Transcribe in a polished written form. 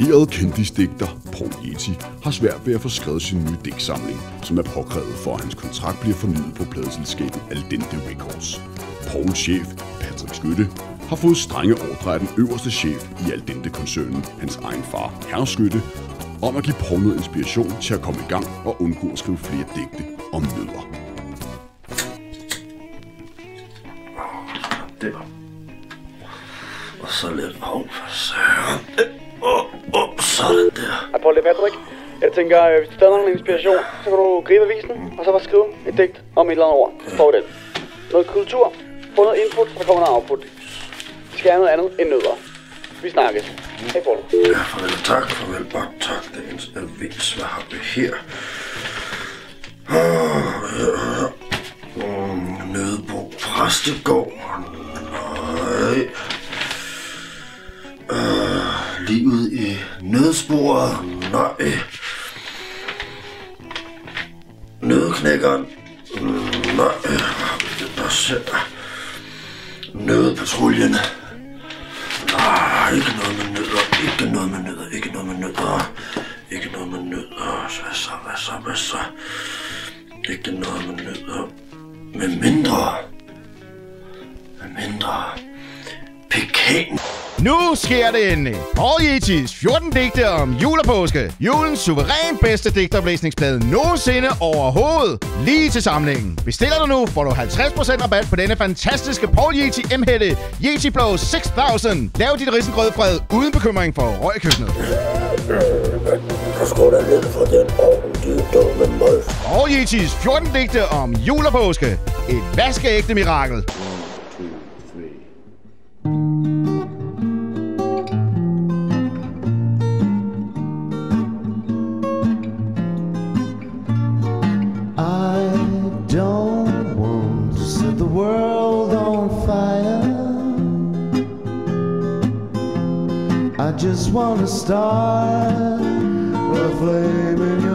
Renommeret kendisdigter Paul Yeti har svært ved at få skrevet sin nye digtsamling, som er påkrævet for, at hans kontrakt bliver fornyet på pladeselskabet Aldente Records. Pauls chef, Patrick Skytte, har fået strenge ordre af den øverste chef i Aldente-koncernen, hans egen far, Herre Skytte, om at give Paul noget inspiration til at komme i gang og undgå at skrive flere digte om nødder. Der. Og så lidt sådan der. Hej Paul, det er Patrick. Jeg tænker, hvis du stadig har en inspiration, så kan du gribe avisen, og så bare skrive et digt om et eller andet ord. Få den. Noget kultur, få noget input, så kommer der output. Vi skal have noget andet end nødder. Vi snakkes. Hej Paul. Ja, farvel og tak, farvel og tak. Dagens avis, hvad har vi her? Nødebo Præstegård. Nej. Livet i nødsporet. Nej. Nødknækkeren. Nej. Nødpatruljen. Nej, ikke noget med nødder. Ikke noget med nødder. Ikke noget med nødder. Ikke noget med nødder. Hvad så? Ikke noget med nødder. Med mindre. Pekan. Nu sker det endelig. Paul Yetis 14 digte om jul og påske. Julens suveræn bedste digtoplæsningsplade nogensinde overhovedet. Lige til samlingen. Bestiller du nu, får du 50% rabat på denne fantastiske Paul Yeti M-hætte Yeti Blow 6000. Lav dit risengrødfred uden bekymring for røg i køkkenet. Jeg skal da ned for den ordentlige dumme møg. Paul Yetis 14 digte om jul og påske. Et vaskeægte mirakel. I just wanna start a flame in